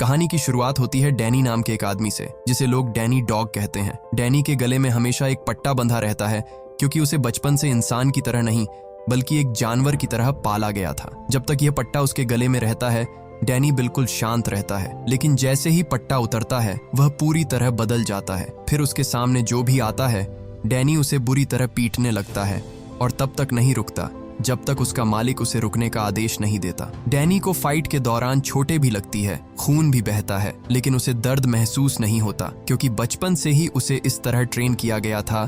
कहानी की शुरुआत होती है डैनी नाम के एक आदमी से, जिसे लोग डैनी डॉग कहते हैं। डैनी के गले में हमेशा एक पट्टा बंधा रहता है, क्योंकि उसे बचपन से इंसान की तरह नहीं बल्कि एक जानवर की तरह पाला गया था। जब तक यह पट्टा उसके गले में रहता है, डैनी बिल्कुल शांत रहता है, लेकिन जैसे ही पट्टा उतरता है वह पूरी तरह बदल जाता है। फिर उसके सामने जो भी आता है, डैनी उसे बुरी तरह पीटने लगता है और तब तक नहीं रुकता जब तक उसका मालिक उसे रुकने का आदेश नहीं देता। डैनी को फाइट के दौरान चोटें भी लगती है, खून भी बहता है, लेकिन उसे दर्द महसूस नहीं होता, क्योंकि बचपन से ही उसे इस तरह ट्रेन किया गया था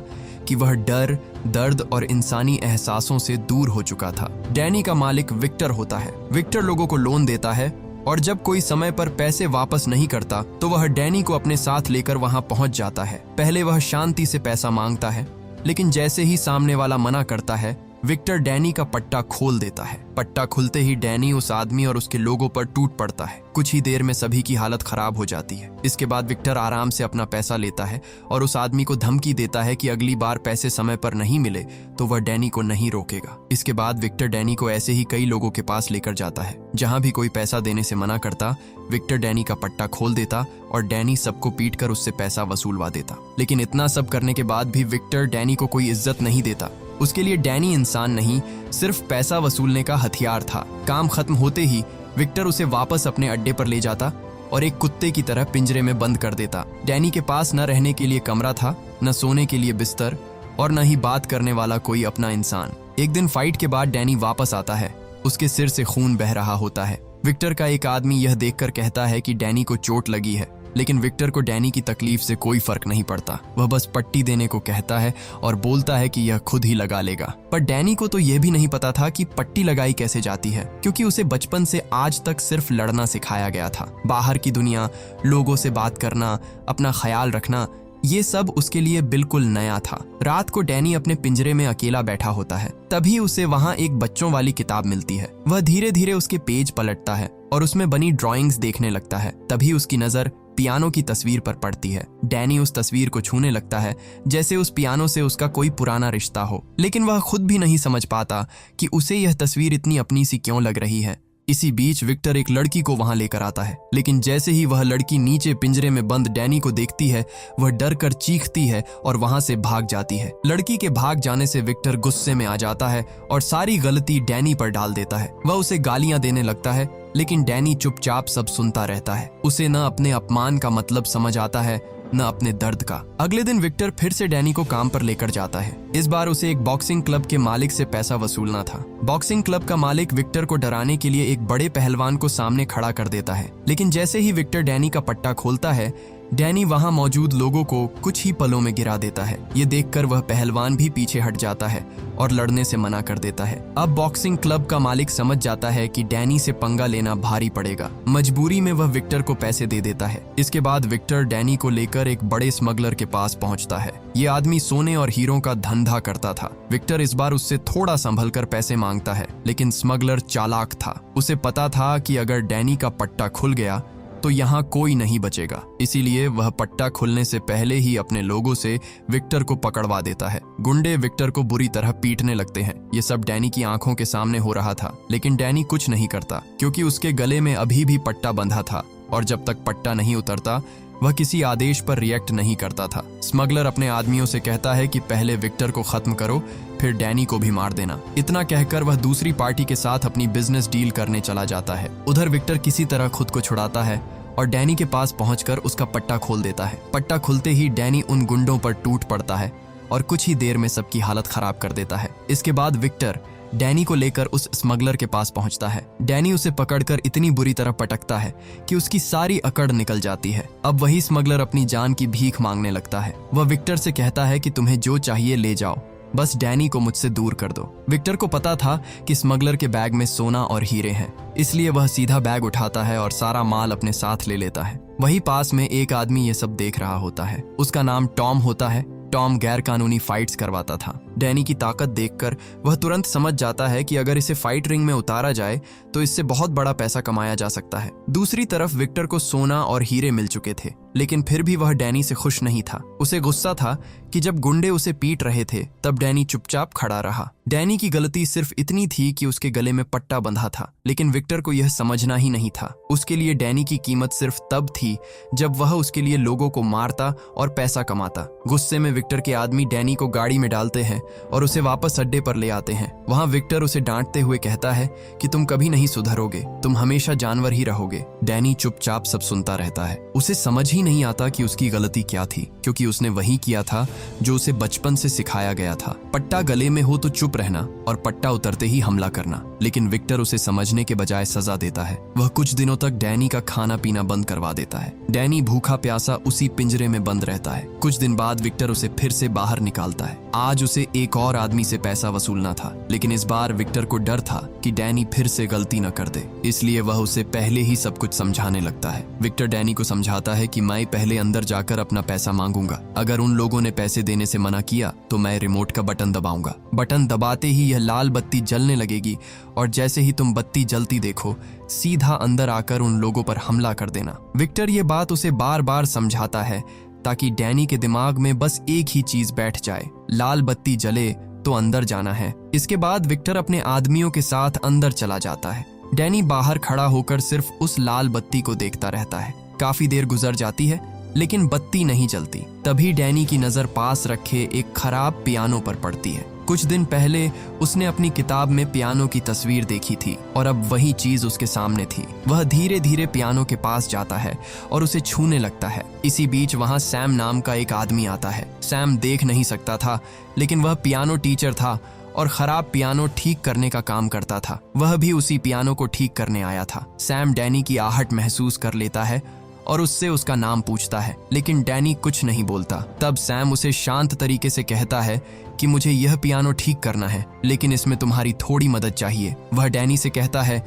कि वह डर, दर्द और इंसानी एहसासों से दूर हो चुका था। डैनी का मालिक विक्टर होता है। विक्टर लोगों को लोन देता है और जब कोई समय पर पैसे वापस नहीं करता तो वह डैनी को अपने साथ लेकर वहां पहुंच जाता है। पहले वह शांति से पैसा मांगता है, लेकिन जैसे ही सामने वाला मना करता है, विक्टर डैनी का पट्टा खोल देता है। पट्टा खुलते ही डैनी उस आदमी और उसके लोगों पर टूट पड़ता है। कुछ ही देर में सभी की हालत खराब हो जाती है। इसके बाद विक्टर आराम से अपना पैसा लेता है और उस आदमी को धमकी देता है कि अगली बार पैसे समय पर नहीं मिले तो वह डैनी को नहीं रोकेगा। इसके बाद विक्टर डैनी को ऐसे ही कई लोगों के पास लेकर जाता है। जहां भी कोई पैसा देने से मना करता, विक्टर डैनी का पट्टा खोल देता और डैनी सबको पीट कर उससे पैसा वसूलवा देता। लेकिन इतना सब करने के बाद भी विक्टर डैनी को कोई इज्जत नहीं देता। उसके लिए डैनी इंसान नहीं, सिर्फ पैसा वसूलने का हथियार था। काम खत्म होते ही विक्टर उसे वापस अपने अड्डे पर ले जाता और एक कुत्ते की तरह पिंजरे में बंद कर देता। डैनी के पास न रहने के लिए कमरा था, न सोने के लिए बिस्तर और न ही बात करने वाला कोई अपना इंसान। एक दिन फाइट के बाद डैनी वापस आता है। उसके सिर से खून बह रहा होता है। विक्टर का एक आदमी यह देखकर कहता है कि डैनी को चोट लगी है, लेकिन विक्टर को डैनी की तकलीफ से कोई फर्क नहीं पड़ता। वह बस पट्टी देने को कहता है और बोलता है कि यह खुद ही लगा लेगा। पर डैनी को तो यह भी नहीं पता था कि पट्टी लगाई कैसे जाती है, क्योंकि उसे बचपन से आज तक सिर्फ लड़ना सिखाया गया था। बाहर की दुनिया, लोगों से बात करना, अपना ख्याल रखना, ये सब उसके लिए बिल्कुल नया था। रात को डैनी अपने पिंजरे में अकेला बैठा होता है। तभी उसे वहां एक बच्चों वाली किताब मिलती है। वह धीरे धीरे उसके पेज पलटता है और उसमें बनी ड्राइंग्स देखने लगता है। तभी उसकी नजर पियानो की तस्वीर पर पड़ती है। डैनी उस तस्वीर को छूने लगता है, जैसे उस पियानो से उसका कोई पुराना रिश्ता हो, लेकिन वह खुद भी नहीं समझ पाता कि उसे यह तस्वीर इतनी अपनी सी क्यों लग रही है। इसी बीच विक्टर एक लड़की को वहां लेकर आता है, लेकिन जैसे ही वह लड़की नीचे पिंजरे में बंद डैनी को देखती है, वह डर कर चीखती है और वहां से भाग जाती है। लड़की के भाग जाने से विक्टर गुस्से में आ जाता है और सारी गलती डैनी पर डाल देता है। वह उसे गालियां देने लगता है, लेकिन डैनी चुपचाप सब सुनता रहता है। उसे न अपने अपमान का मतलब समझ आता है, न अपने दर्द का। अगले दिन विक्टर फिर से डैनी को काम पर लेकर जाता है। इस बार उसे एक बॉक्सिंग क्लब के मालिक से पैसा वसूलना था। बॉक्सिंग क्लब का मालिक विक्टर को डराने के लिए एक बड़े पहलवान को सामने खड़ा कर देता है, लेकिन जैसे ही विक्टर डैनी का पट्टा खोलता है, डैनी वहां मौजूद लोगों को कुछ ही पलों में गिरा देता है। ये देखकर वह पहलवान भी पीछे हट जाता है और लड़ने से मना कर देता है। अब बॉक्सिंग क्लब का मालिक समझ जाता है कि डैनी से पंगा लेना भारी पड़ेगा। मजबूरी में वह विक्टर को पैसे दे देता है। इसके बाद विक्टर डैनी को लेकर एक बड़े स्मगलर के पास पहुंचता है। ये आदमी सोने और हीरों का धंधा करता था। विक्टर इस बार उससे थोड़ा संभल कर पैसे मांगता है, लेकिन स्मगलर चालाक था। उसे पता था कि अगर डैनी का पट्टा खुल गया तो यहाँ कोई नहीं बचेगा, इसीलिए वह पट्टा खुलने से पहले ही अपने लोगों से विक्टर को पकड़वा देता है। गुंडे विक्टर को बुरी तरह पीटने लगते हैं। ये सब डैनी की आंखों के सामने हो रहा था, लेकिन डैनी कुछ नहीं करता, क्योंकि उसके गले में अभी भी पट्टा बंधा था और जब तक पट्टा नहीं उतरता वह किसी आदेश पर रिएक्ट नहीं करता था। स्मगलर अपने आदमियों से कहता है कि पहले विक्टर को खत्म करो, फिर डैनी को भी मार देना। इतना कहकर वह दूसरी पार्टी के साथ अपनी बिजनेस डील करने चला जाता है। उधर विक्टर किसी तरह खुद को छुड़ाता है और डैनी के पास पहुंचकर उसका पट्टा खोल देता है। पट्टा खुलते ही डैनी उन गुंडों पर टूट पड़ता है और कुछ ही देर में सबकी हालत खराब कर देता है। इसके बाद विक्टर डैनी को लेकर उस स्मगलर के पास पहुंचता है। डैनी उसे पकड़कर इतनी बुरी तरह पटकता है कि उसकी सारी अकड़ निकल जाती है। अब वही स्मगलर अपनी जान की भीख मांगने लगता है। वह विक्टर से कहता है कि तुम्हें जो चाहिए ले जाओ, बस डैनी को मुझसे दूर कर दो। विक्टर को पता था कि स्मगलर के बैग में सोना और हीरे हैं, इसलिए वह सीधा बैग उठाता है और सारा माल अपने साथ ले लेता है। वही पास में एक आदमी ये सब देख रहा होता है। उसका नाम टॉम होता है। टॉम गैर कानूनी फाइट्स करवाता था। डैनी की ताकत देखकर वह तुरंत समझ जाता है कि अगर इसे फाइट रिंग में उतारा जाए तो इससे बहुत बड़ा पैसा कमाया जा सकता है। दूसरी तरफ विक्टर को सोना और हीरे मिल चुके थे, लेकिन फिर भी वह डैनी से खुश नहीं था। उसे गुस्सा था कि जब गुंडे उसे पीट रहे थे तब डैनी चुपचाप खड़ा रहा। डैनी की गलती सिर्फ इतनी थी कि उसके गले में पट्टा बंधा था, लेकिन विक्टर को यह समझना ही नहीं था। उसके लिए डैनी की कीमत सिर्फ तब थी जब वह उसके लिए लोगों को मारता और पैसा कमाता। गुस्से में विक्टर के आदमी डैनी को गाड़ी में डालते हैं और उसे वापस अड्डे पर ले आते हैं। वहां विक्टर उसे डांटते हुए कहता है कि तुम कभी नहीं सुधरोगे, तुम हमेशा जानवर ही रहोगे। डैनी चुपचाप सब सुनता रहता है। उसे समझ ही नहीं आता कि उसकी गलती क्या थी, क्योंकि उसने वही किया था जो उसे बचपन से सिखाया गया था। पट्टा गले में हो तो चुप रहना और पट्टा उतरते ही हमला करना। लेकिन विक्टर उसे समझने के बजाय सजा देता है। वह कुछ दिनों तक डैनी का खाना पीना बंद करवा देता है। डैनी भूखा प्यासा उसी पिंजरे में बंद रहता है। कुछ दिन बाद विक्टर उसे फिर से बाहर निकालता है। आज उसे एक और आदमी से पैसा वसूलना था, लेकिन इस बार विक्टर को डर था कि डैनी फिर से गलती न कर दे, इसलिए वह उसे पहले ही सब कुछ समझाने लगता है। विक्टर डैनी को समझाता है कि मैं पहले अंदर जाकर अपना पैसा मांगूंगा। अगर उन लोगों ने पैसे देने से मना किया तो मैं रिमोट का बटन दबाऊंगा। बटन दबाते ही यह लाल बत्ती जलने लगेगी और जैसे ही तुम बत्ती जलती देखो, सीधा अंदर आकर उन लोगों पर हमला कर देना। विक्टर ये बात उसे बार बार समझाता है ताकि डैनी के दिमाग में बस एक ही चीज बैठ जाए, लाल बत्ती जले तो अंदर जाना है। इसके बाद विक्टर अपने आदमियों के साथ अंदर चला जाता है। डैनी बाहर खड़ा होकर सिर्फ उस लाल बत्ती को देखता रहता है। काफी देर गुजर जाती है लेकिन बत्ती नहीं जलती। तभी डैनी की नजर पास रखे एक खराब पियानो पर पड़ती है। कुछ दिन पहले उसने अपनी किताब में पियानो की तस्वीर देखी थी और अब वही चीज उसके सामने थी। वह धीरे धीरे पियानो के पास जाता है और उसे छूने लगता है। इसी बीच वहां सैम नाम का एक आदमी आता है। सैम देख नहीं सकता था, लेकिन वह पियानो टीचर था और खराब पियानो ठीक करने का काम करता था। वह भी उसी पियानो को ठीक करने आया था। सैम डैनी की आहट महसूस कर लेता है और उससे उसका नाम पूछता है, लेकिन डैनी कुछ नहीं बोलता। तब सैम उसे शांत तरीके से कहता है कि मुझे यह पियानो ठीक करना है, लेकिन इसमें तुम्हारी थोड़ी मदद चाहिए। वह डैनी से कहता है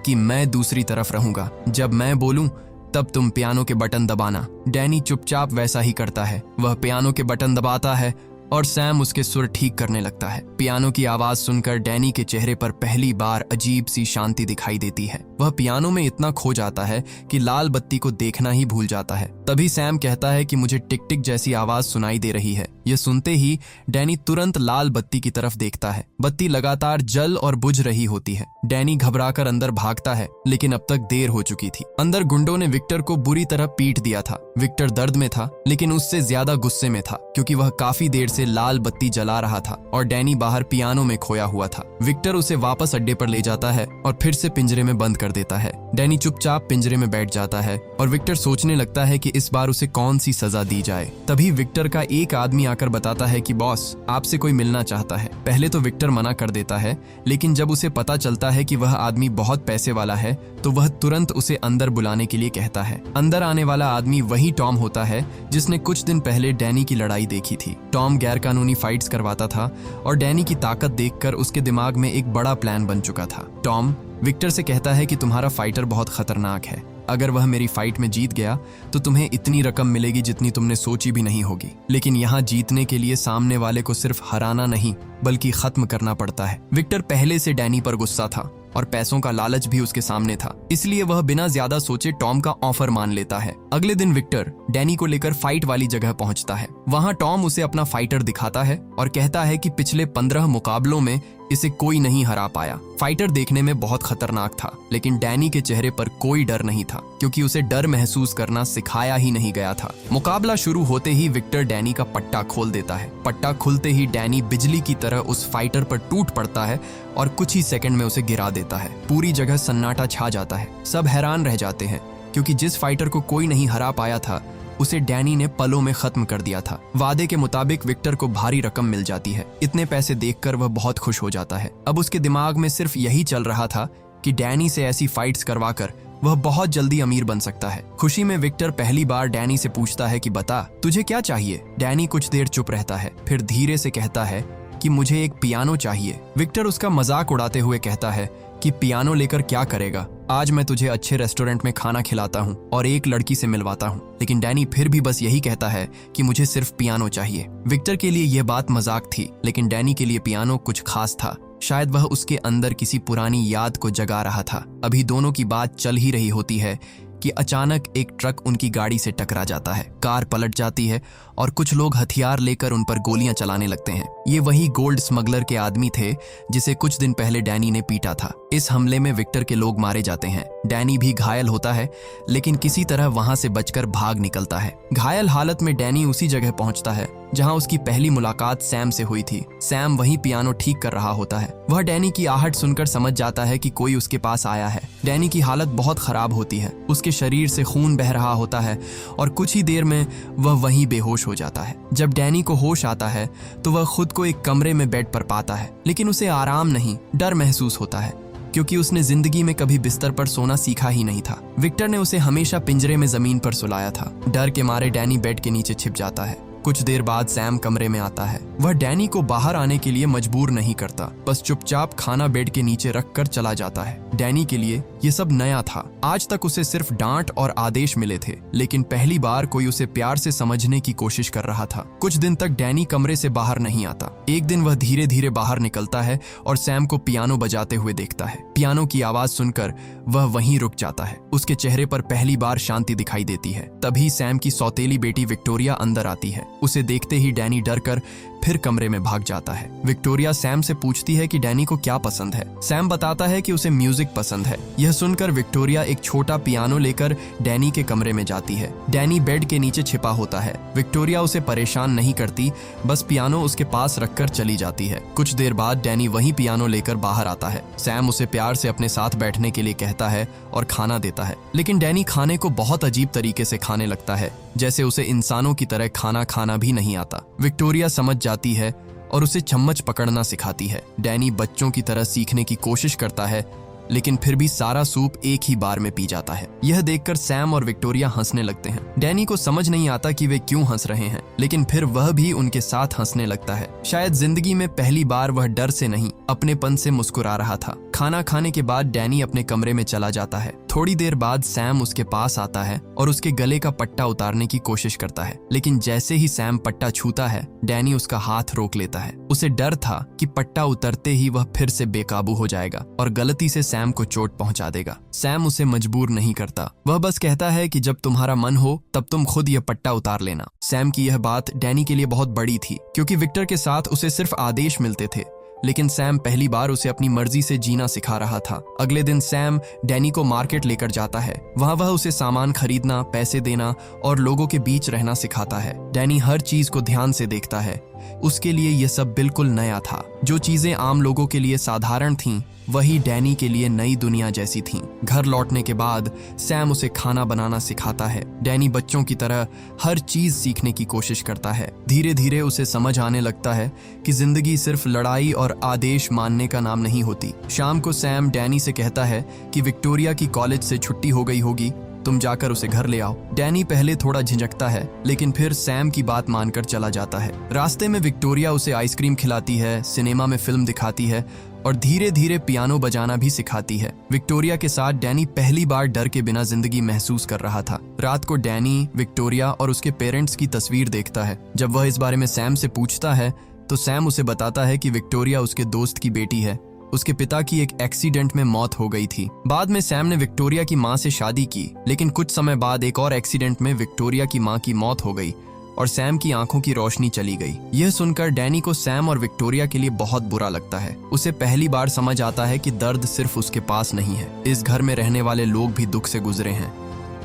कि मैं दूसरी तरफ रहूंगा, जब मैं बोलूं तब तुम पियानो के बटन दबाना। डैनी चुपचाप वैसा ही करता है। वह पियानो के बटन दबाता है और सैम उसके सुर ठीक करने लगता है। पियानो की आवाज सुनकर डैनी के चेहरे पर पहली बार अजीब सी शांति दिखाई देती है। वह पियानो में इतना खो जाता है कि लाल बत्ती को देखना ही भूल जाता है। तभी सैम कहता है कि मुझे टिक टिक जैसी आवाज सुनाई दे रही है। यह सुनते ही डैनी तुरंत लाल बत्ती की तरफ देखता है। बत्ती लगातार जल और बुझ रही होती है। डैनी घबराकर अंदर भागता है, लेकिन अब तक देर हो चुकी थी। अंदर गुंडों ने विक्टर को बुरी तरह पीट दिया था। विक्टर दर्द में था, लेकिन उससे ज्यादा गुस्से में था, क्योंकि वह काफी देर से लाल बत्ती जला रहा था और डैनी बाहर पियानो में खोया हुआ था। विक्टर उसे वापस अड्डे पर ले जाता है और फिर से पिंजरे में बंद कर देता है। डैनी चुपचाप पिंजरे में बैठ जाता है और विक्टर सोचने लगता है कि इस बार उसे कौन सी सजा दी जाए। तभी विक्टर का एक आदमी आकर बताता है कि बॉस, आपसे कोई मिलना चाहता है। पहले तो विक्टर मना कर देता है, लेकिन जब उसे पता चलता है कि वह आदमी बहुत पैसे वाला है तो वह तुरंत उसे अंदर बुलाने के लिए कहता है। अंदर आने वाला आदमी वही टॉम होता है जिसने कुछ दिन पहले डैनी की लड़ाई देखी थी। टॉम गैरकानूनी फाइट्स करवाता था और डैनी की ताकत देखकर उसके दिमाग में एक बड़ा प्लान बन चुका था। टॉम विक्टर से कहता है कि तुम्हारा फाइटर बहुत खतरनाक है। अगर वह मेरी फाइट में जीत गया तो तुम्हें इतनी रकम मिलेगी जितनी तुमने सोची भी नहीं होगी। लेकिन यहाँ जीतने के लिए सामने वाले को सिर्फ हराना नहीं बल्कि खत्म करना पड़ता है। विक्टर पहले से डैनी पर गुस्सा था और पैसों का लालच भी उसके सामने था, इसलिए वह बिना ज्यादा सोचे टॉम का ऑफर मान लेता है। अगले दिन विक्टर डैनी को लेकर फाइट वाली जगह पहुंचता है। वहां टॉम उसे अपना फाइटर दिखाता है और कहता है कि पिछले 15 मुकाबलों में इसे कोई नहीं हरा पाया। फाइटर देखने में बहुत खतरनाक था, लेकिन डैनी के चेहरे पर कोई डर नहीं था, क्योंकि उसे डर महसूस करना सिखाया ही नहीं गया था। मुकाबला शुरू होते ही विक्टर डैनी का पट्टा खोल देता है। पट्टा खुलते ही डैनी बिजली की तरह उस फाइटर पर टूट पड़ता है और कुछ ही सेकंड में उसे गिरा देता है। पूरी जगह सन्नाटा छा जाता है। सब हैरान रह जाते हैं, क्योंकि जिस फाइटर को कोई नहीं हरा पाया था उसे डैनी ने पलों में खत्म कर दिया था। वादे के मुताबिक विक्टर को भारी रकम मिल जाती है। इतने पैसे देखकर वह बहुत खुश हो जाता है। अब उसके दिमाग में सिर्फ यही चल रहा था कि डैनी से ऐसी फाइट्स करवाकर वह बहुत जल्दी अमीर बन सकता है। खुशी में विक्टर पहली बार डैनी से पूछता है कि बता, तुझे क्या चाहिए। डैनी कुछ देर चुप रहता है, फिर धीरे से कहता है कि मुझे एक पियानो चाहिए। विक्टर उसका मजाक उड़ाते हुए कहता है कि पियानो लेकर क्या करेगा, आज मैं तुझे अच्छे रेस्टोरेंट में खाना खिलाता हूँ और एक लड़की से मिलवाता हूँ। लेकिन डैनी फिर भी बस यही कहता है कि मुझे सिर्फ पियानो चाहिए। विक्टर के लिए यह बात मजाक थी, लेकिन डैनी के लिए पियानो कुछ खास था। शायद वह उसके अंदर किसी पुरानी याद को जगा रहा था। अभी दोनों की बात चल ही रही होती है कि अचानक एक ट्रक उनकी गाड़ी से टकरा जाता है। कार पलट जाती है और कुछ लोग हथियार लेकर उन पर गोलियां चलाने लगते हैं। ये वही गोल्ड स्मगलर के आदमी थे जिसे कुछ दिन पहले डैनी ने पीटा था। इस हमले में विक्टर के लोग मारे जाते हैं। डैनी भी घायल होता है, लेकिन किसी तरह वहां से बचकर भाग निकलता है। घायल हालत में डैनी उसी जगह पहुंचता है जहां उसकी पहली मुलाकात सैम से हुई थी। सैम वहीं पियानो ठीक कर रहा होता है। वह डैनी की आहट सुनकर समझ जाता है कि कोई उसके पास आया है। डैनी की हालत बहुत खराब होती है। उसके शरीर से खून बह रहा होता है और कुछ ही देर में वह वहीं बेहोश हो जाता है। जब डैनी को होश आता है तो वह खुद को एक कमरे में बेड पर पाता है, लेकिन उसे आराम नहीं, डर महसूस होता है, क्योंकि उसने जिंदगी में कभी बिस्तर पर सोना सीखा ही नहीं था। विक्टर ने उसे हमेशा पिंजरे में जमीन पर सुलाया था। डर के मारे डैनी बेड के नीचे छिप जाता है। कुछ देर बाद सैम कमरे में आता है। वह डैनी को बाहर आने के लिए मजबूर नहीं करता, बस चुपचाप खाना बेड के नीचे रखकर चला जाता है। डैनी के लिए ये सब नया था। आज तक उसे सिर्फ डांट और आदेश मिले थे, लेकिन पहली बार कोई उसे प्यार से समझने की कोशिश कर रहा था। कुछ दिन तक डैनी कमरे से बाहर नहीं आता। एक दिन वह धीरे धीरे बाहर निकलता है और सैम को पियानो बजाते हुए देखता है। पियानो की आवाज सुनकर वह वहीं रुक जाता है। उसके चेहरे पर पहली बार शांति दिखाई देती है। तभी सैम की सौतेली बेटी विक्टोरिया अंदर आती है। उसे देखते ही डैनी डर कर फिर कमरे में भाग जाता है। विक्टोरिया सैम से पूछती है कि डैनी को क्या पसंद है। सैम बताता है कि उसे म्यूजिक पसंद है। यह सुनकर विक्टोरिया एक छोटा पियानो लेकर डैनी के कमरे में जाती है। डैनी बेड के नीचे छिपा होता है। विक्टोरिया उसे परेशान नहीं करती, बस पियानो उसके पास रखकर चली जाती है। कुछ देर बाद डैनी वही पियानो लेकर बाहर आता है। सैम उसे प्यार से अपने साथ बैठने के लिए कहता है और खाना देता है, लेकिन डैनी खाने को बहुत अजीब तरीके से खाने लगता है, जैसे उसे इंसानों की तरह खाना खाना भी नहीं आता। विक्टोरिया समझ जाती है और उसे चम्मच पकड़ना सिखाती है। डैनी बच्चों की तरह सीखने की कोशिश करता है, लेकिन फिर भी सारा सूप एक ही बार में पी जाता है। यह देखकर सैम और विक्टोरिया हंसने लगते हैं। डैनी को समझ नहीं आता कि वे क्यों हंस रहे हैं, लेकिन फिर वह भी उनके साथ हंसने लगता है। शायद जिंदगी में पहली बार वह डर से नहीं, अपनेपन से मुस्कुरा रहा था। खाना खाने के बाद डैनी अपने कमरे में चला जाता है। थोड़ी देर बाद सैम उसके पास आता है और उसके गले का पट्टा उतारने की कोशिश करता है, लेकिन जैसे ही सैम पट्टा छूता है, डैनी उसका हाथ रोक लेता है। उसे डर था कि पट्टा उतरते ही वह फिर से बेकाबू हो जाएगा और गलती से सैम को चोट पहुंचा देगा। सैम उसे मजबूर नहीं करता, वह बस कहता है कि जब तुम्हारा मन हो तब तुम खुद यह पट्टा उतार लेना। सैम की यह बात डैनी के लिए बहुत बड़ी थी, क्योंकि विक्टर के साथ उसे सिर्फ आदेश मिलते थे, लेकिन सैम पहली बार उसे अपनी मर्जी से जीना सिखा रहा था। अगले दिन सैम डैनी को मार्केट लेकर जाता है। वहाँ वह उसे सामान खरीदना, पैसे देना और लोगों के बीच रहना सिखाता है। डैनी हर चीज को ध्यान से देखता है। उसके लिए यह सब बिल्कुल नया था। जो चीजें आम लोगों के लिए साधारण थीं, वही डैनी के लिए नई दुनिया जैसी थीं। घर लौटने के बाद सैम उसे खाना बनाना सिखाता है। डैनी बच्चों की तरह हर चीज सीखने की कोशिश करता है। धीरे धीरे उसे समझ आने लगता है कि जिंदगी सिर्फ लड़ाई और आदेश मानने का नाम नहीं होती। शाम को सैम डैनी से कहता है कि विक्टोरिया की कॉलेज से छुट्टी हो गई होगी, तुम जाकर उसे घर ले आओ। डैनी पहले थोड़ा झिझकता है, लेकिन फिर सैम की बात मानकर चला जाता है। रास्ते में विक्टोरिया उसे आइसक्रीम खिलाती है, सिनेमा में फिल्म दिखाती है और धीरे धीरे पियानो बजाना भी सिखाती है। विक्टोरिया के साथ डैनी पहली बार डर के बिना जिंदगी महसूस कर रहा था। रात को डैनी विक्टोरिया और उसके पेरेंट्स की तस्वीर देखता है। जब वह इस बारे में सैम से पूछता है तो सैम उसे बताता है कि विक्टोरिया उसके दोस्त की बेटी है। उसके पिता की एक एक्सीडेंट में मौत हो गई थी। बाद में सैम ने विक्टोरिया की मां से शादी की, लेकिन कुछ समय बाद एक और एक्सीडेंट में विक्टोरिया की मां की मौत हो गई और सैम की आंखों की रोशनी चली गई। यह सुनकर डैनी को सैम और विक्टोरिया के लिए बहुत बुरा लगता है। उसे पहली बार समझ आता है कि दर्द सिर्फ उसके पास नहीं है। इस घर में रहने वाले लोग भी दुख से गुजरे हैं,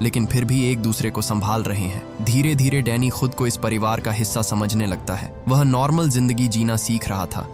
लेकिन फिर भी एक दूसरे को संभाल रहे हैं। धीरे धीरे डैनी खुद को इस परिवार का हिस्सा समझने लगता है। वह नॉर्मल जिंदगी जीना सीख रहा था,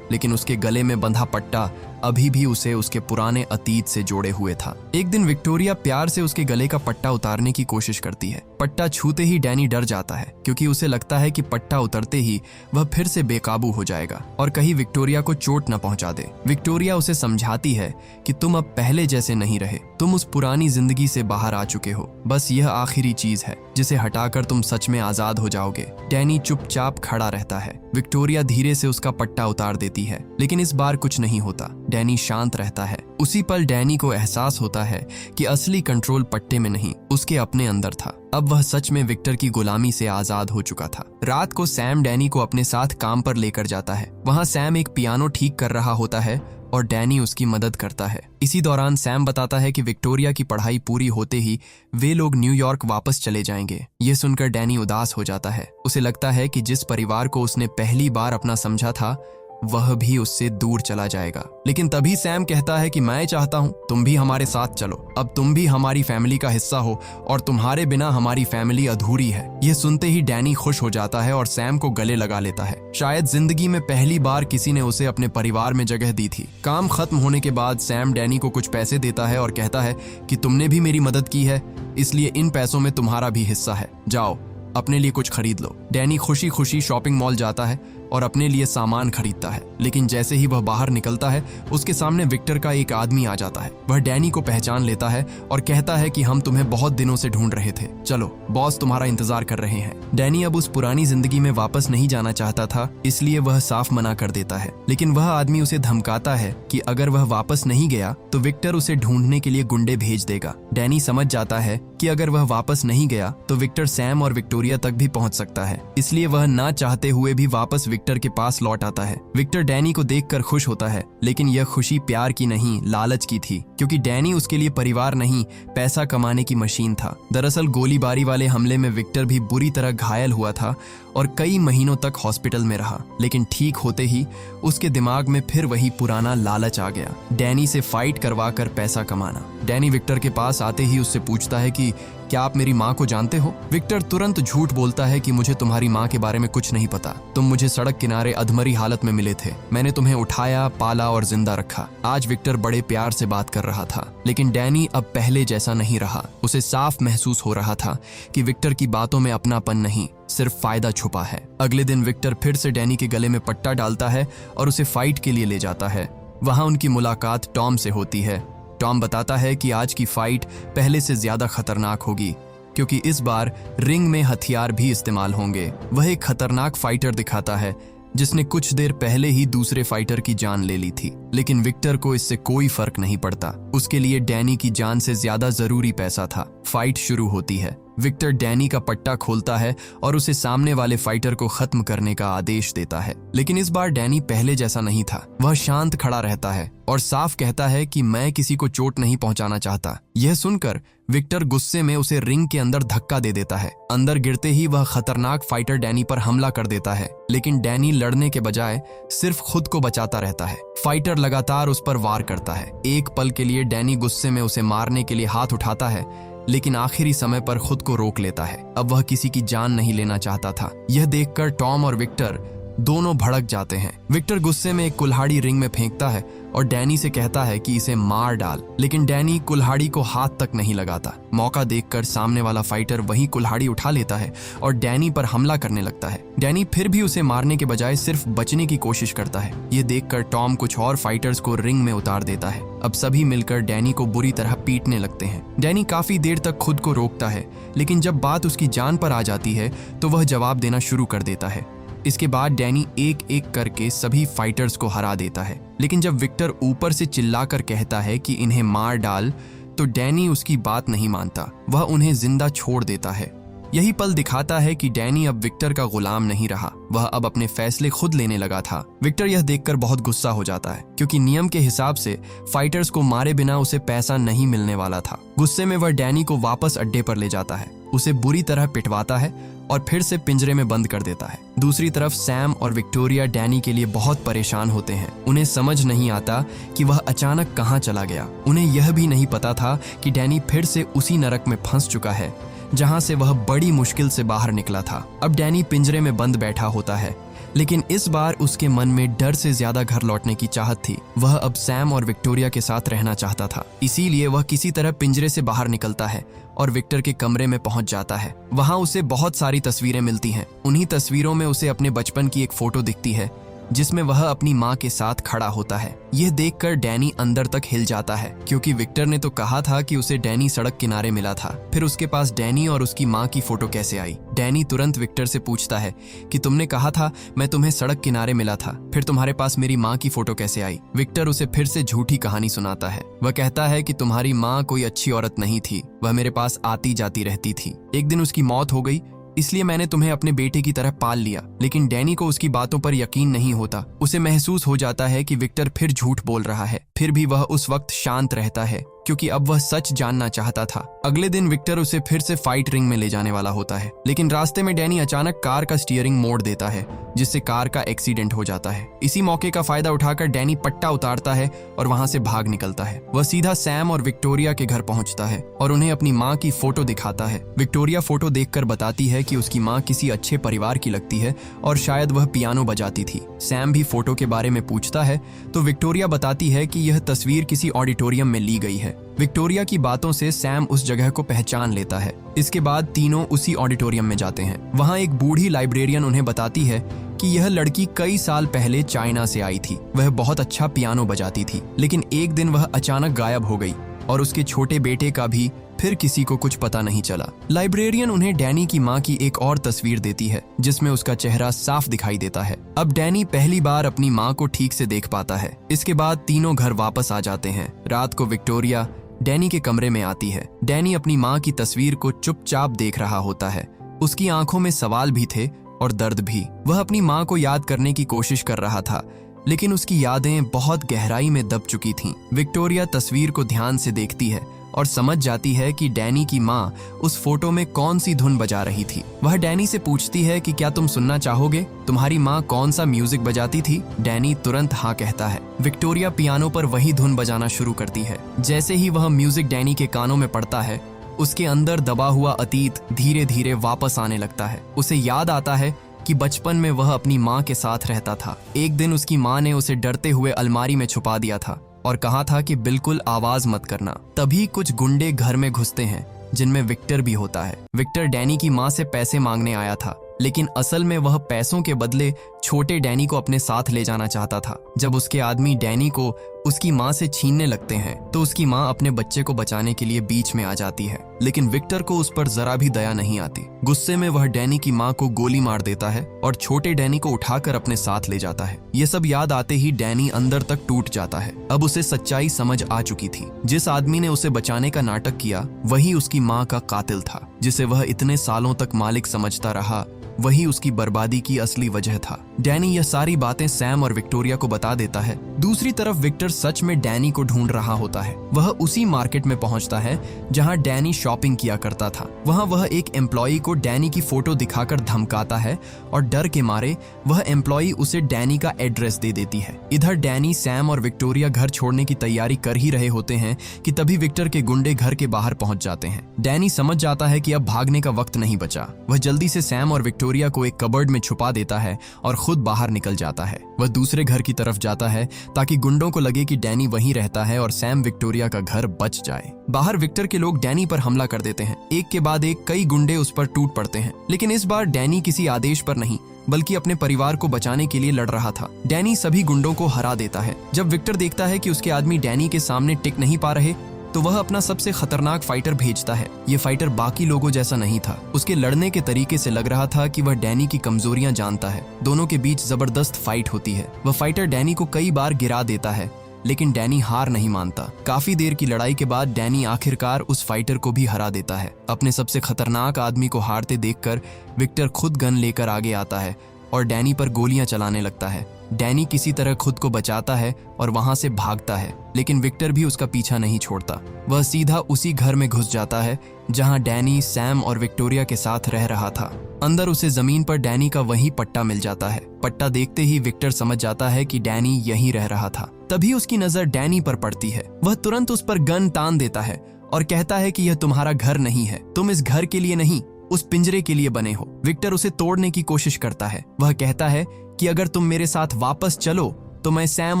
लेकिन उसके गले में बंधा पट्टा अभी भी उसे उसके पुराने अतीत से जोड़े हुए था। एक दिन विक्टोरिया प्यार से उसके गले का पट्टा उतारने की कोशिश करती है। पट्टा छूते ही डैनी डर जाता है, क्योंकि उसे लगता है कि पट्टा उतरते ही वह फिर से बेकाबू हो जाएगा और कहीं विक्टोरिया को चोट न पहुंचा दे। विक्टोरिया उसे समझाती है कि तुम अब पहले जैसे नहीं रहे, तुम उस पुरानी जिंदगी से बाहर आ चुके हो। बस यह आखिरी चीज है जिसे हटाकर तुम सच में आजाद हो जाओगे। डैनी चुपचाप खड़ा रहता है। विक्टोरिया धीरे से उसका पट्टा उतार देती है, लेकिन इस बार कुछ नहीं होता। डैनी शांत रहता है। उसी पल डैनी को एहसास होता है कि असली कंट्रोल पट्टे में नहीं, उसके अपने अंदर था। अब वह सच में विक्टर की गुलामी से आजाद हो चुका था। रात को सैम डैनी को अपने साथ काम पर लेकर जाता है। वहाँ सैम एक पियानो ठीक कर रहा होता है और डैनी उसकी मदद करता है। इसी दौरान सैम बताता है कि विक्टोरिया की पढ़ाई पूरी होते ही वे लोग न्यूयॉर्क वापस चले जाएंगे। यह सुनकर डैनी उदास हो जाता है। उसे लगता है कि जिस परिवार को उसने पहली बार अपना समझा था वह भी उससे दूर चला जाएगा। लेकिन तभी सैम कहता है कि मैं चाहता हूं तुम भी हमारे साथ चलो, अब तुम भी हमारी फैमिली का हिस्सा हो और तुम्हारे बिना हमारी फैमिली अधूरी है। यह सुनते ही डैनी खुश हो जाता है और सैम को गले लगा लेता है। शायद जिंदगी में पहली बार किसी ने उसे अपने परिवार में जगह दी थी। काम खत्म होने के बाद सैम डैनी को कुछ पैसे देता है और कहता है कि तुमने भी मेरी मदद की है, इसलिए इन पैसों में तुम्हारा भी हिस्सा है, जाओ अपने लिए कुछ खरीद लो। डैनी खुशी खुशी शॉपिंग मॉल जाता है और अपने लिए सामान खरीदता है। लेकिन जैसे ही वह बाहर निकलता है उसके सामने विक्टर का एक आदमी आ जाता है। वह डैनी को पहचान लेता है और कहता है कि हम तुम्हें बहुत दिनों से ढूंढ रहे थे, चलो बॉस तुम्हारा इंतजार कर रहे हैं। डैनी अब उस पुरानी जिंदगी में वापस नहीं जाना चाहता था, इसलिए वह साफ मना कर देता है। लेकिन वह आदमी उसे धमकाता है कि अगर वह वापस नहीं गया तो विक्टर उसे ढूंढने के लिए गुंडे भेज देगा। डैनी समझ जाता है कि अगर वह वापस नहीं गया तो विक्टर सैम और विक्टोरिया तक भी पहुंच सकता है, इसलिए वह ना चाहते हुए भी वापस विक्टर के पास लौट आता है। विक्टर डैनी को देखकर खुश होता है, लेकिन यह खुशी प्यार की नहीं लालच की थी, क्योंकि डैनी उसके लिए परिवार नहीं पैसा कमाने की मशीन था। दरअसल गोलीबारी वाले हमले में विक्टर भी बुरी तरह घायल हुआ था और कई महीनों तक हॉस्पिटल में रहा। लेकिन ठीक होते ही उसके दिमाग में फिर वही पुराना लालच आ गया, डैनी से फाइट करवा कर पैसा कमाना। डैनी विक्टर के पास आते ही उससे पूछता है कि क्या आप मेरी माँ को जानते हो? विक्टर तुरंत झूठ बोलता है कि मुझे तुम्हारी माँ के बारे में कुछ नहीं पता, तुम मुझे सड़क किनारे अधमरी हालत में मिले थे, मैंने तुम्हें उठाया, पाला और जिंदा रखा। आज विक्टर बड़े प्यार से बात कर रहा था, लेकिन डैनी अब पहले जैसा नहीं रहा। उसे साफ महसूस हो रहा था कि विक्टर की बातों में अपनापन नहीं, सिर्फ फायदा छुपा है। अगले दिन विक्टर फिर से डैनी के गले में पट्टा डालता है और उसे फाइट के लिए ले जाता है। वहां उनकी मुलाकात टॉम से होती है। टॉम बताता है कि आज की फाइट पहले से ज्यादा खतरनाक होगी, क्योंकि इस बार रिंग में हथियार भी इस्तेमाल होंगे। वह एक खतरनाक फाइटर दिखाता है जिसने कुछ देर पहले ही दूसरे फाइटर की जान ले ली थी, लेकिन विक्टर को इससे कोई फर्क नहीं पड़ता। उसके लिए डैनी की जान से ज्यादा जरूरी पैसा था। फाइट शुरू होती है। विक्टर डैनी का पट्टा खोलता है और उसे सामने वाले फाइटर को खत्म करने का आदेश देता है। लेकिन इस बार डैनी पहले जैसा नहीं था। वह शांत खड़ा रहता है और साफ कहता है कि मैं किसी को चोट नहीं पहुंचाना चाहता। यह सुनकर विक्टर गुस्से में उसे रिंग के अंदर धक्का दे देता है। अंदर गिरते ही वह खतरनाक फाइटर डैनी पर हमला कर देता है, लेकिन डैनी लड़ने के बजाय सिर्फ खुद को बचाता रहता है। फाइटर लगातार उस पर वार करता है। एक पल के लिए डैनी गुस्से में उसे मारने के लिए हाथ उठाता है, लेकिन आखिरी समय पर खुद को रोक लेता है। अब वह किसी की जान नहीं लेना चाहता था। यह देखकर टॉम और विक्टर दोनों भड़क जाते हैं। विक्टर गुस्से में एक कुल्हाड़ी रिंग में फेंकता है और डैनी से कहता है कि इसे मार डाल, लेकिन डैनी कुल्हाड़ी को हाथ तक नहीं लगाता। मौका देखकर सामने वाला फाइटर वही कुल्हाड़ी उठा लेता है और डैनी पर हमला करने लगता है। डैनी फिर भी उसे मारने के बजाय सिर्फ बचने की कोशिश करता है। ये देखकर टॉम कुछ और फाइटर्स को रिंग में उतार देता है। अब सभी मिलकर डैनी को बुरी तरह पीटने लगते हैं। डैनी काफी देर तक खुद को रोकता है, लेकिन जब बात उसकी जान पर आ जाती है तो वह जवाब देना शुरू कर देता है। इसके बाद डैनी एक एक करके सभी फाइटर्स को हरा देता है। लेकिन जब विक्टर ऊपर से चिल्लाकर कहता है कि इन्हें मार डाल, तो डैनी उसकी बात नहीं मानता। वह उन्हें जिंदा छोड़ देता है। यही पल दिखाता है कि डैनी अब विक्टर का गुलाम नहीं रहा, वह अब अपने फैसले खुद लेने लगा था। विक्टर यह देखकर बहुत गुस्सा हो जाता है, क्योंकि नियम के हिसाब से फाइटर्स को मारे बिना उसे पैसा नहीं मिलने वाला था। गुस्से में वह डैनी को वापस अड्डे पर ले जाता है, उसे बुरी तरह पिटवाता है और फिर से पिंजरे में बंद कर देता है। दूसरी तरफ सैम और विक्टोरिया डैनी के लिए बहुत परेशान होते हैं। उन्हें समझ नहीं आता कि वह अचानक कहाँ चला गया। उन्हें यह भी नहीं पता था कि डैनी फिर से उसी नरक में फंस चुका है जहां से वह बड़ी मुश्किल से बाहर निकला था। अब डैनी पिंजरे में बंद बैठा होता है, लेकिन इस बार उसके मन में डर से ज्यादा घर लौटने की चाहत थी। वह अब सैम और विक्टोरिया के साथ रहना चाहता था, इसीलिए वह किसी तरह पिंजरे से बाहर निकलता है और विक्टर के कमरे में पहुंच जाता है। वहां उसे बहुत सारी तस्वीरें मिलती हैं। उन्हीं तस्वीरों में उसे अपने बचपन की एक फोटो दिखती है, जिसमें वह अपनी माँ के साथ खड़ा होता है। यह देखकर डैनी अंदर तक हिल जाता है, क्योंकि विक्टर ने तो कहा था कि उसे डैनी सड़क किनारे मिला था। फिर उसके पास डैनी और उसकी माँ की फोटो कैसे आई? डैनी तुरंत विक्टर से पूछता है कि तुमने कहा था मैं तुम्हें सड़क किनारे मिला था, फिर तुम्हारे पास मेरी माँ की फोटो कैसे आई? विक्टर उसे फिर से झूठी कहानी सुनाता है। वह कहता है कि तुम्हारी माँ कोई अच्छी औरत नहीं थी, वह मेरे पास आती जाती रहती थी। एक दिन उसकी मौत हो गई, इसलिए मैंने तुम्हें अपने बेटे की तरह पाल लिया। लेकिन डैनी को उसकी बातों पर यकीन नहीं होता। उसे महसूस हो जाता है कि विक्टर फिर झूठ बोल रहा है। फिर भी वह उस वक्त शांत रहता है क्योंकि अब वह सच जानना चाहता था। अगले दिन विक्टर उसे फिर से फाइट रिंग में ले जाने वाला होता है, लेकिन रास्ते में डैनी अचानक कार का स्टीयरिंग मोड़ देता है, जिससे कार का एक्सीडेंट हो जाता है। इसी मौके का फायदा उठाकर डैनी पट्टा उतारता है और वहां से भाग निकलता है। वह सीधा सैम और विक्टोरिया के घर पहुंचता है और उन्हें अपनी माँ की फोटो दिखाता है। विक्टोरिया फोटो देखकर बताती है कि उसकी माँ किसी अच्छे परिवार की लगती है और शायद वह पियानो बजाती थी। सैम भी फोटो के बारे में पूछता है तो विक्टोरिया बताती है कि यह तस्वीर किसी ऑडिटोरियम में ली गई है। विक्टोरिया की बातों से सैम उस जगह को पहचान लेता है। इसके बाद तीनों उसी ऑडिटोरियम में जाते हैं। वहां एक बूढ़ी लाइब्रेरियन उन्हें बताती है कि यह लड़की कई साल पहले चाइना से आई थी। वह बहुत अच्छा पियानो बजाती थी, लेकिन एक दिन वह अचानक गायब हो गई और उसके छोटे बेटे का भी फिर किसी को कुछ पता नहीं चला। लाइब्रेरियन उन्हें डैनी की माँ की एक और तस्वीर देती है जिसमें उसका चेहरा साफ दिखाई देता है। अब डैनी पहली बार अपनी माँ को ठीक से देख पाता है। इसके बाद तीनों घर वापस आ जाते हैं। रात को विक्टोरिया डैनी के कमरे में आती है। डैनी अपनी माँ की तस्वीर को चुपचाप देख रहा होता है। उसकी आंखों में सवाल भी थे और दर्द भी। वह अपनी माँ को याद करने की कोशिश कर रहा था, लेकिन उसकी यादें बहुत गहराई में दब चुकी थीं। विक्टोरिया तस्वीर को ध्यान से देखती है और समझ जाती है कि डैनी की माँ उस फोटो में कौन सी धुन बजा रही थी। वह डैनी से पूछती है कि क्या तुम सुनना चाहोगे? तुम्हारी माँ कौन सा म्यूजिक बजाती थी? डैनी तुरंत हाँ कहता है। विक्टोरिया पियानो पर वही धुन बजाना शुरू करती है। जैसे ही वह म्यूजिक डैनी के कानों में पड़ता है, उसके अंदर दबा हुआ अतीत धीरे धीरे वापस आने लगता है। उसे याद आता है कि बचपन में वह अपनी माँ के साथ रहता था। एक दिन उसकी माँ ने उसे डरते हुए अलमारी में छुपा दिया था और कहा था कि बिल्कुल आवाज मत करना। तभी कुछ गुंडे घर में घुसते हैं, जिनमें विक्टर भी होता है। विक्टर डैनी की माँ से पैसे मांगने आया था, लेकिन असल में वह पैसों के बदले छोटे डैनी को अपने साथ ले जाना चाहता था। जब उसके आदमी डैनी को उसकी माँ से छीनने लगते हैं तो उसकी माँ अपने बच्चे को बचाने के लिए बीच में आ जाती है, लेकिन विक्टर को उस पर जरा भी दया नहीं आती। गुस्से में वह डैनी की माँ को गोली मार देता है और छोटे डैनी को उठाकर अपने साथ ले जाता है। ये सब याद आते ही डैनी अंदर तक टूट जाता है। अब उसे सच्चाई समझ आ चुकी थी। जिस आदमी ने उसे बचाने का नाटक किया वही उसकी माँ का कातिल था। जिसे वह इतने सालों तक मालिक समझता रहा, वही उसकी बर्बादी की असली वजह था। डैनी यह सारी बातें सैम और विक्टोरिया को बता देता है। दूसरी तरफ विक्टर सच में डैनी को ढूंढ रहा होता है। वह उसी मार्केट में पहुंचता है जहां डैनी शॉपिंग किया करता था। वहां वह एक एम्प्लॉई को डैनी की फोटो दिखाकर धमकाता है और डर के मारे वह एम्प्लॉई उसे डैनी का एड्रेस दे देती है। इधर डैनी, सैम और विक्टोरिया घर छोड़ने की तैयारी कर ही रहे होते हैं कि तभी विक्टर के गुंडे घर के बाहर पहुंच जाते हैं। डैनी समझ जाता है कि अब भागने का वक्त नहीं बचा। वह जल्दी से सैम और विक्टोरिया को एक कबर्ड में छुपा देता है और खुद बाहर निकल जाता है। वह दूसरे घर की तरफ जाता है ताकि गुंडों को लगे कि डैनी वहीं रहता है और सैम विक्टोरिया का घर बच जाए। बाहर विक्टर के लोग डैनी पर हमला कर देते हैं। एक के बाद एक कई गुंडे उस पर टूट पड़ते हैं, लेकिन इस बार डैनी किसी आदेश पर नहीं बल्कि अपने परिवार को बचाने के लिए लड़ रहा था। डैनी सभी गुंडों को हरा देता है। जब विक्टर देखता है कि उसके आदमी डैनी के सामने टिक नहीं पा रहे तो वह अपना सबसे खतरनाक फाइटर भेजता है। ये फाइटर बाकी लोगों जैसा नहीं था। उसके लड़ने के तरीके से लग रहा था कि वह डैनी की कमजोरियां जानता है। दोनों के बीच जबरदस्त फाइट होती है। वह फाइटर डैनी को कई बार गिरा देता है, लेकिन डैनी हार नहीं मानता। काफी देर की लड़ाई के बाद डैनी आखिरकार उस फाइटर को भी हरा देता है। अपने सबसे खतरनाक आदमी को हारते देखकर विक्टर खुद गन लेकर आगे आता है और डैनी पर गोलियां चलाने लगता है। डैनी किसी तरह खुद को बचाता है और वहां से भागता है, लेकिन विक्टर भी उसका पीछा नहीं छोड़ता। वह सीधा उसी घर में घुस जाता है जहां डैनी, सैम और विक्टोरिया के साथ रह रहा था। अंदर उसे जमीन पर डैनी का वही पट्टा मिल जाता है। पट्टा देखते ही विक्टर समझ जाता है कि डैनी यहीं रह रहा था। तभी उसकी नजर डैनी पर पड़ती है। वह तुरंत उस पर गन तान देता है और कहता है कि यह तुम्हारा घर नहीं है। तुम इस घर के लिए नहीं, उस पिंजरे के लिए बने हो। विक्टर उसे तोड़ने की कोशिश करता है। वह कहता है कि अगर तुम मेरे साथ वापस चलो तो मैं सैम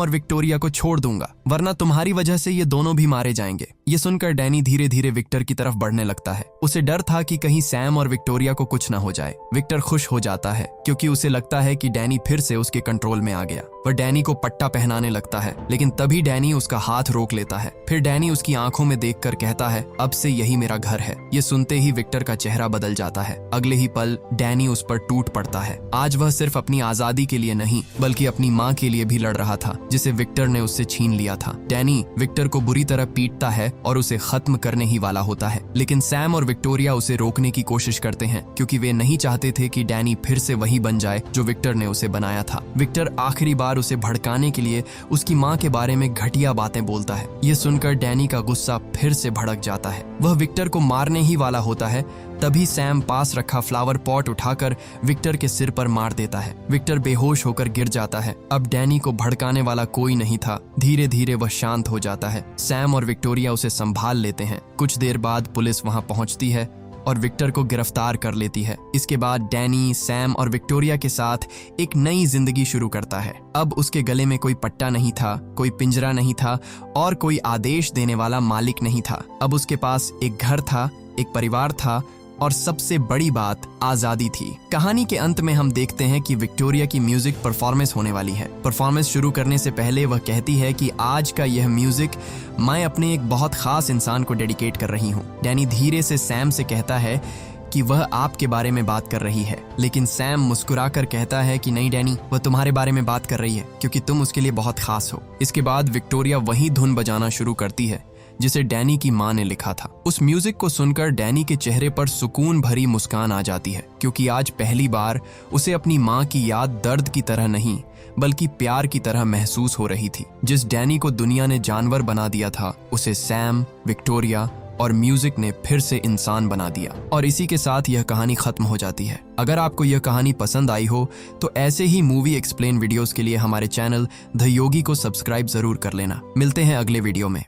और विक्टोरिया को छोड़ दूंगा, वरना तुम्हारी वजह से ये दोनों भी मारे जाएंगे। ये सुनकर डैनी धीरे धीरे विक्टर की तरफ बढ़ने लगता है। उसे डर था कि कहीं सैम और विक्टोरिया को कुछ न हो जाए। विक्टर खुश हो जाता है क्योंकि उसे लगता है कि डैनी फिर से उसके कंट्रोल में आ गया। वह डैनी को पट्टा पहनाने लगता है, लेकिन तभी डैनी उसका हाथ रोक लेता है। फिर डैनी उसकी आंखों में देखकर कहता है, अब से यही मेरा घर है। ये सुनते ही विक्टर का चेहरा बदल जाता है। अगले ही पल डैनी उस पर टूट पड़ता है। आज वह सिर्फ अपनी आजादी के लिए नहीं बल्कि अपनी माँ के लिए भी लड़ रहा था जिसे विक्टर ने उससे छीन लिया था। डैनी विक्टर को बुरी तरह पीटता है और उसे खत्म करने ही वाला होता है, लेकिन सैम और विक्टोरिया उसे रोकने की कोशिश करते हैं क्योंकि वे नहीं चाहते थे कि डैनी फिर से वही बन जाए जो विक्टर ने उसे बनाया था। विक्टर आखिरी बार उसे भड़काने के लिए उसकी माँ के बारे में घटिया बातें बोलता है। यह सुनकर डैनी का गुस्सा फिर से भड़क जाता है। वह विक्टर को मारने ही वाला होता है, तभी सैम पास रखा फ्लावर पॉट उठाकर विक्टर के सिर पर मार देता है। विक्टर बेहोश होकर गिर जाता है। अब डैनी को भड़काने वाला कोई नहीं था। धीरे धीरे वह शांत हो जाता है। सैम और विक्टोरिया उसे संभाल लेते हैं। कुछ देर बाद पुलिस वहां पहुंचती है और विक्टर को गिरफ्तार कर लेती है। इसके बाद डैनी, सैम और विक्टोरिया के साथ एक नई जिंदगी शुरू करता है। अब उसके गले में कोई पट्टा नहीं था, कोई पिंजरा नहीं था और कोई आदेश देने वाला मालिक नहीं था। अब उसके पास एक घर था, एक परिवार था और सबसे बड़ी बात आजादी थी। कहानी के अंत में हम देखते हैं कि विक्टोरिया की म्यूजिक परफॉर्मेंस होने वाली है। परफॉर्मेंस शुरू करने से पहले वह कहती है कि आज का यह म्यूजिक मैं अपने एक बहुत खास इंसान को डेडिकेट कर रही हूँ। डैनी धीरे से सैम से कहता है कि वह आपके बारे में बात कर रही है, लेकिन सैम मुस्कुराकर कहता है कि नहीं डैनी, वह तुम्हारे बारे में बात कर रही है क्योंकि तुम उसके लिए बहुत खास हो। इसके बाद विक्टोरिया वही धुन बजाना शुरू करती है जिसे डैनी की माँ ने लिखा था। उस म्यूजिक को सुनकर डैनी के चेहरे पर सुकून भरी मुस्कान आ जाती है क्योंकि आज पहली बार उसे अपनी माँ की याद दर्द की तरह नहीं बल्कि प्यार की तरह महसूस हो रही थी। जिस डैनी को दुनिया ने जानवर बना दिया था, उसे सैम, विक्टोरिया और म्यूजिक ने फिर से इंसान बना दिया। और इसी के साथ यह कहानी खत्म हो जाती है। अगर आपको यह कहानी पसंद आई हो तो ऐसे ही मूवी एक्सप्लेन वीडियोस के लिए हमारे चैनल द योगी को सब्सक्राइब जरूर कर लेना। मिलते हैं अगले वीडियो में।